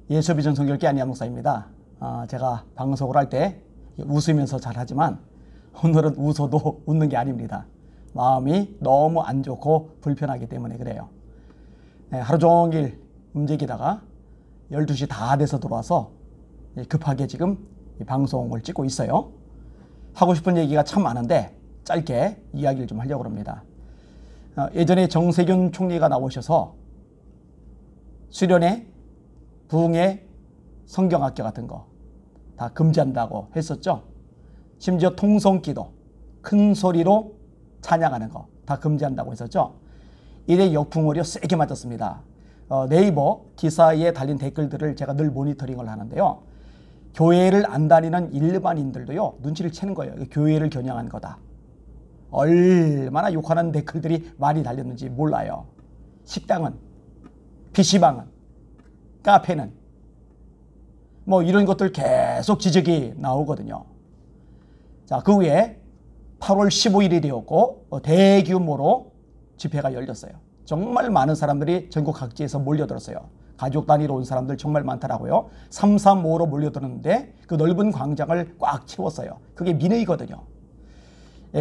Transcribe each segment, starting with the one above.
예수비전 성결교 안희암 목사입니다. 제가 방송을 할 때 웃으면서 잘하지만 오늘은 웃어도 웃는 게 아닙니다. 마음이 너무 안 좋고 불편하기 때문에 그래요. 하루 종일 움직이다가 12시 다 돼서 들어와서 급하게 지금 방송을 찍고 있어요. 하고 싶은 얘기가 참 많은데 짧게 이야기를 좀 하려고 합니다. 예전에 정세균 총리가 나오셔서 수련회, 부흥회, 성경학교 같은 거 다 금지한다고 했었죠. 심지어 통성기도, 큰 소리로 찬양하는 거 다 금지한다고 했었죠. 이래 역풍으로 세게 맞았습니다. 네이버 기사에 달린 댓글들을 제가 늘 모니터링을 하는데요. 교회를 안 다니는 일반인들도요, 눈치를 채는 거예요. 교회를 겨냥한 거다. 얼마나 욕하는 댓글들이 많이 달렸는지 몰라요. 식당은, PC방은, 카페는 뭐 이런 것들 계속 지적이 나오거든요. 자, 그 후에 8월 15일이 되었고 대규모로 집회가 열렸어요. 정말 많은 사람들이 전국 각지에서 몰려들었어요. 가족 단위로 온 사람들 정말 많더라고요. 335로 몰려들었는데 그 넓은 광장을 꽉 채웠어요. 그게 민의거든요.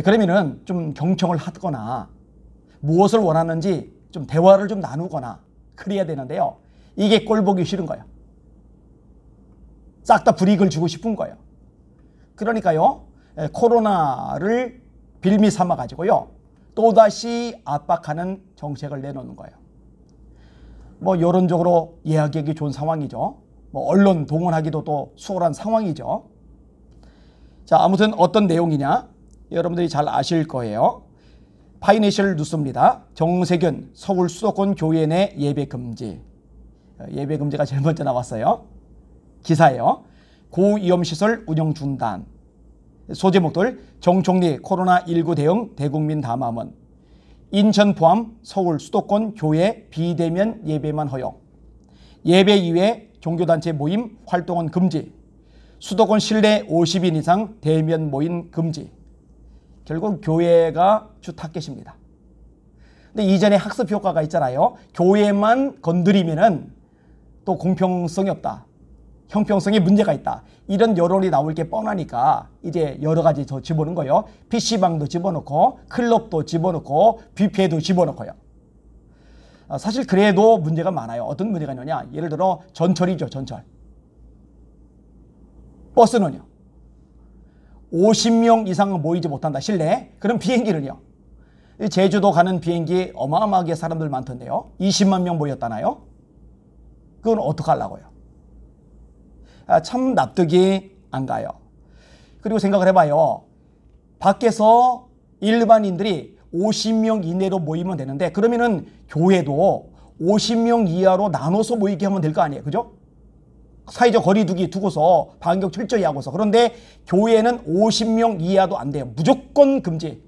그러면은 좀 경청을 하거나 무엇을 원하는지 좀 대화를 좀 나누거나 그래야 되는데요. 이게 꼴 보기 싫은 거예요. 싹 다 불이익을 주고 싶은 거예요. 그러니까요, 코로나를 빌미 삼아 가지고요, 또다시 압박하는 정책을 내놓는 거예요. 뭐 여론적으로 이야기하기 좋은 상황이죠. 뭐 언론 동원하기도 또 수월한 상황이죠. 자, 아무튼 어떤 내용이냐 여러분들이 잘 아실 거예요. 파이낸셜 뉴스입니다. 정세균 서울 수도권 교회 내 예배 금지. 예배 금지가 제일 먼저 나왔어요. 기사예요. 고위험시설 운영 중단. 소제목들 정 총리 코로나19 대응 대국민 담화문. 인천 포함 서울 수도권 교회 비대면 예배만 허용. 예배 이외 종교단체 모임 활동은 금지. 수도권 실내 50인 이상 대면 모임 금지. 결국 교회가 주 타겟입니다. 근데 이전에 학습 효과가 있잖아요. 교회만 건드리면은 또 공평성이 없다. 형평성에 문제가 있다. 이런 여론이 나올 게 뻔하니까 이제 여러 가지 더 집어넣은 거예요. PC방도 집어넣고 클럽도 집어넣고 뷔페도 집어넣고요. 사실 그래도 문제가 많아요. 어떤 문제가 있느냐. 예를 들어 전철이죠. 전철. 버스는요. 50명 이상 모이지 못한다. 실내. 그럼 비행기는요. 제주도 가는 비행기 어마어마하게 사람들 많던데요. 20만 명 모였다나요? 그건 어떡하려고요? 참 납득이 안 가요. 그리고 생각을 해봐요. 밖에서 일반인들이 50명 이내로 모이면 되는데 그러면은 교회도 50명 이하로 나눠서 모이게 하면 될 거 아니에요. 그죠? 사회적 거리두기 두고서 방역 철저히 하고서. 그런데 교회는 50명 이하도 안 돼요. 무조건 금지.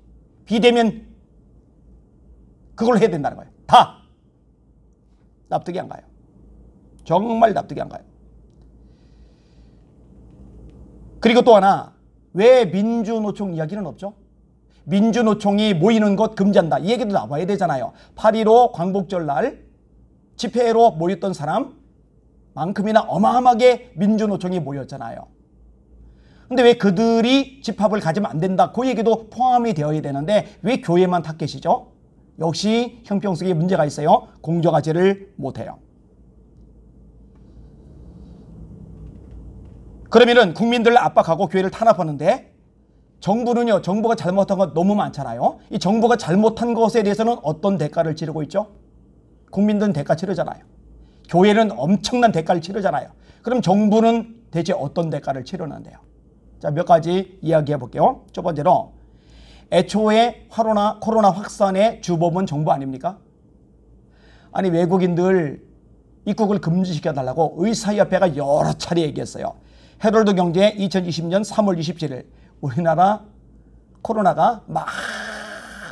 비대면 그걸 해야 된다는 거예요. 다. 납득이 안 가요. 정말 납득이 안 가요. 그리고 또 하나, 왜 민주노총 이야기는 없죠? 민주노총이 모이는 것 금지한다. 이 얘기도 나와야 되잖아요. 8.15 광복절 날 집회로 모였던 사람만큼이나 어마어마하게 민주노총이 모였잖아요. 근데 왜 그들이 집합을 가지면 안 된다. 그 얘기도 포함이 되어야 되는데 왜 교회만 타겟이죠? 역시 형평성에 문제가 있어요. 공정하지를 못해요. 그러면은 국민들을 압박하고 교회를 탄압하는데 정부는요, 정부가 잘못한 것 너무 많잖아요. 이 정부가 잘못한 것에 대해서는 어떤 대가를 치르고 있죠? 국민들은 대가 치르잖아요. 교회는 엄청난 대가를 치르잖아요. 그럼 정부는 대체 어떤 대가를 치르는데요? 자, 몇 가지 이야기해 볼게요. 첫 번째로 애초에 코로나 확산의 주범은 정부 아닙니까? 아니, 외국인들 입국을 금지시켜달라고 의사협회가 여러 차례 얘기했어요. 헤럴드 경제 2020년 3월 27일 우리나라 코로나가 막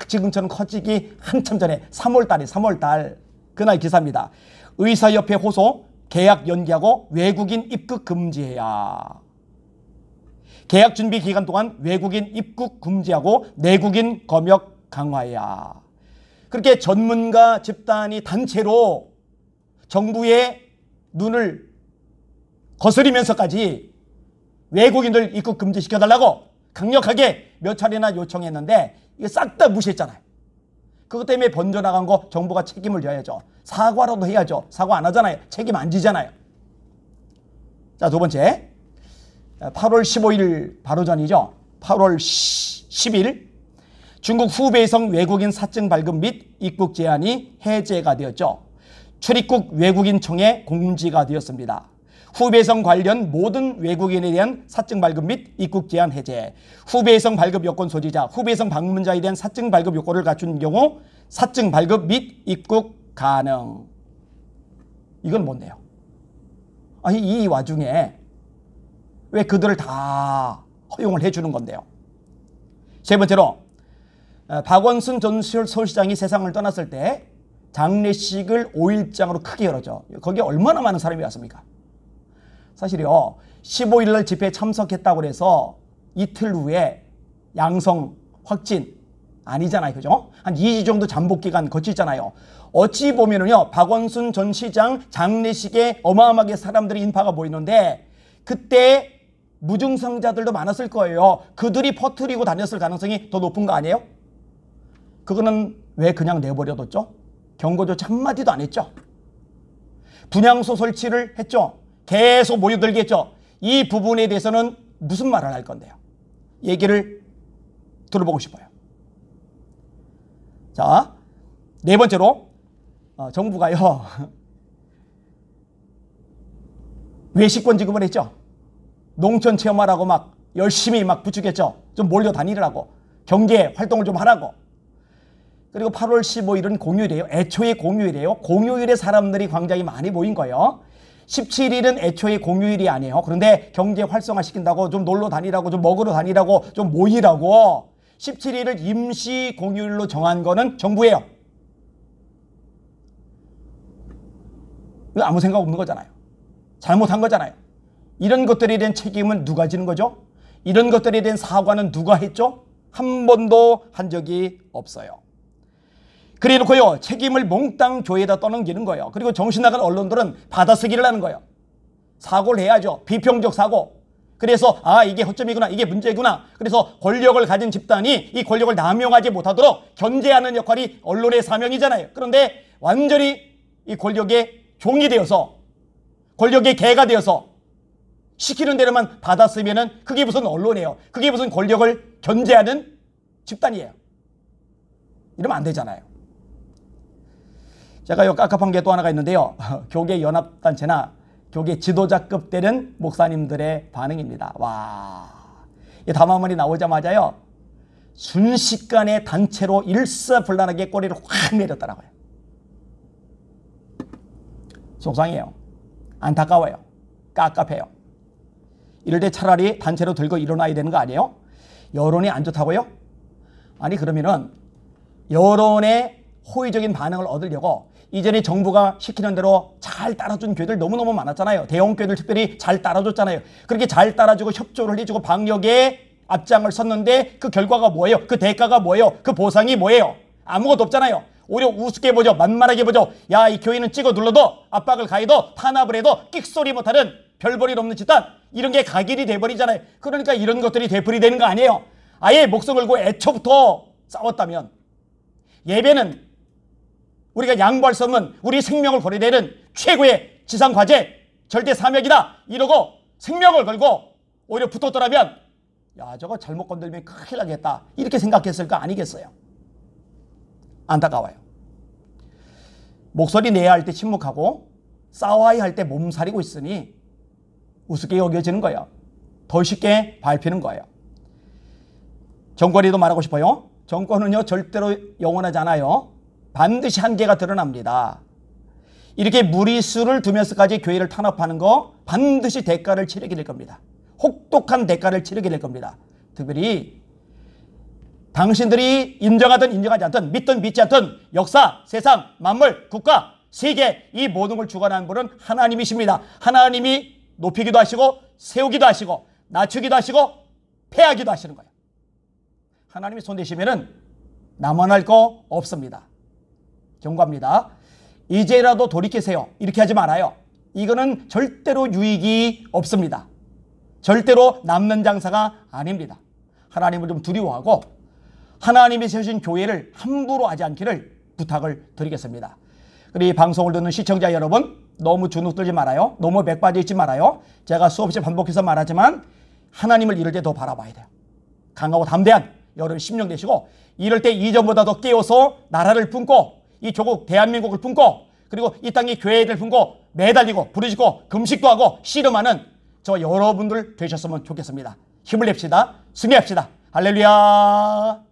지금처럼 커지기 한참 전에 3월달 그날 기사입니다. 의사협회 호소 계약 연기하고 외국인 입국 금지해야. 계약 준비 기간 동안 외국인 입국 금지하고 내국인 검역 강화해야. 그렇게 전문가 집단이 단체로 정부의 눈을 거스리면서까지 외국인들 입국 금지시켜달라고 강력하게 몇 차례나 요청했는데 이게 싹 다 무시했잖아요. 그것 때문에 번져나간 거 정부가 책임을 져야죠. 사과라도 해야죠. 사과 안 하잖아요. 책임 안 지잖아요. 자, 두 번째, 8월 15일 바로 전이죠. 8월 10일 중국 후베이성 외국인 사증 발급 및 입국 제한이 해제가 되었죠. 출입국 외국인청에 공지가 되었습니다. 후베이성 관련 모든 외국인에 대한 사증 발급 및 입국 제한 해제, 후베이성 발급 요건 소지자, 후베이성 방문자에 대한 사증 발급 요건을 갖춘 경우 사증 발급 및 입국 가능. 이건 뭔데요? 아니, 이 와중에 왜 그들을 다 허용을 해주는 건데요? 세 번째로, 박원순 전 서울시장이 세상을 떠났을 때 장례식을 5일장으로 크게 열었죠. 거기에 얼마나 많은 사람이 왔습니까? 사실요, 15일 날 집회에 참석했다고 해서 이틀 후에 양성 확진 아니잖아요. 그죠? 한 2주 정도 잠복 기간 거치잖아요. 어찌 보면은요, 박원순 전 시장 장례식에 어마어마하게 사람들이 인파가 모이는데 그때 무증상자들도 많았을 거예요. 그들이 퍼뜨리고 다녔을 가능성이 더 높은 거 아니에요? 그거는 왜 그냥 내버려뒀죠? 경고조차 한마디도 안 했죠. 분향소 설치를 했죠. 계속 모여들게 했죠. 이 부분에 대해서는 무슨 말을 할 건데요? 얘기를 들어보고 싶어요. 자, 네 번째로 정부가요 외식권 지급을 했죠. 농촌 체험하라고 막 열심히 막 부추겼죠. 좀 몰려다니라고, 경제 활동을 좀 하라고. 그리고 8월 15일은 공휴일이에요. 애초에 공휴일이에요. 공휴일에 사람들이 굉장히 많이 모인 거예요. 17일은 애초에 공휴일이 아니에요. 그런데 경제 활성화 시킨다고, 좀 놀러 다니라고, 좀 먹으러 다니라고, 좀 모이라고 17일을 임시 공휴일로 정한 거는 정부예요. 아무 생각 없는 거잖아요. 잘못한 거잖아요. 이런 것들에 대한 책임은 누가 지는 거죠? 이런 것들에 대한 사과는 누가 했죠? 한 번도 한 적이 없어요. 그래 놓고요, 책임을 몽땅 교회에다 떠넘기는 거예요. 그리고 정신 나간 언론들은 받아쓰기를 하는 거예요. 사고를 해야죠. 비평적 사고. 그래서 이게 허점이구나, 이게 문제구나. 그래서 권력을 가진 집단이 이 권력을 남용하지 못하도록 견제하는 역할이 언론의 사명이잖아요. 그런데 완전히 이 권력의 종이 되어서, 권력의 개가 되어서 시키는 대로만 받았으면은 그게 무슨 언론이에요. 그게 무슨 권력을 견제하는 집단이에요. 이러면 안 되잖아요. 제가 요 깝깝한 게 또 하나가 있는데요. 교계 연합단체나 교계 지도자급 되는 목사님들의 반응입니다. 와, 이 담화문이 나오자마자요, 순식간에 단체로 일사불란하게 꼬리를 확 내렸더라고요. 속상해요. 안타까워요. 깝깝해요. 이럴 때 차라리 단체로 들고 일어나야 되는 거 아니에요? 여론이 안 좋다고요? 아니, 그러면은 여론의 호의적인 반응을 얻으려고 이전에 정부가 시키는 대로 잘 따라준 교회들 너무너무 많았잖아요. 대형 교회들 특별히 잘 따라줬잖아요. 그렇게 잘 따라주고 협조를 해주고 방역에 앞장을 섰는데 그 결과가 뭐예요? 그 대가가 뭐예요? 그 보상이 뭐예요? 아무것도 없잖아요. 오히려 우습게 보죠. 만만하게 보죠. 야, 이 교회는 찍어 눌러도 압박을 가해도 탄압을 해도 끽소리 못하는 별볼일 없는 집단, 이런 게 각일이 돼버리잖아요. 그러니까 이런 것들이 되풀이 되는 거 아니에요. 아예 목숨 걸고 애초부터 싸웠다면, 예배는 우리가 양보할 수 없는 우리 생명을 걸어내는 최고의 지상과제, 절대 사명이다 이러고 생명을 걸고 오히려 붙었더라면, 야, 저거 잘못 건들면 큰일 나겠다 이렇게 생각했을 거 아니겠어요? 안타까워요. 목소리 내야 할 때 침묵하고 싸워야 할 때 몸살이고 있으니 우습게 여겨지는 거예요. 더 쉽게 밟히는 거예요. 정권에도 말하고 싶어요. 정권은요, 절대로 영원하지 않아요. 반드시 한계가 드러납니다. 이렇게 무리수를 두면서까지 교회를 탄압하는 거 반드시 대가를 치르게 될 겁니다. 혹독한 대가를 치르게 될 겁니다. 특별히 당신들이 인정하든 인정하지 않든, 믿든 믿지 않든 역사, 세상, 만물, 국가, 세계, 이 모든 걸 주관하는 분은 하나님이십니다. 하나님이 높이기도 하시고 세우기도 하시고 낮추기도 하시고 패하기도 하시는 거예요. 하나님이 손대시면은 나만 할 거 없습니다. 경고합니다. 이제라도 돌이키세요. 이렇게 하지 말아요. 이거는 절대로 유익이 없습니다. 절대로 남는 장사가 아닙니다. 하나님을 좀 두려워하고 하나님이 세우신 교회를 함부로 하지 않기를 부탁을 드리겠습니다. 그리고 이 방송을 듣는 시청자 여러분, 너무 주눅 들지 말아요. 너무 맥 빠져 있지 말아요. 제가 수없이 반복해서 말하지만 하나님을 이럴 때 더 바라봐야 돼요. 강하고 담대한 여러분 심령 되시고, 이럴 때 이전보다 더 깨어서 나라를 품고 이 조국 대한민국을 품고 그리고 이 땅의 교회를 품고 매달리고 부르짖고 금식도 하고 씨름하는 저 여러분들 되셨으면 좋겠습니다. 힘을 냅시다. 승리합시다. 할렐루야.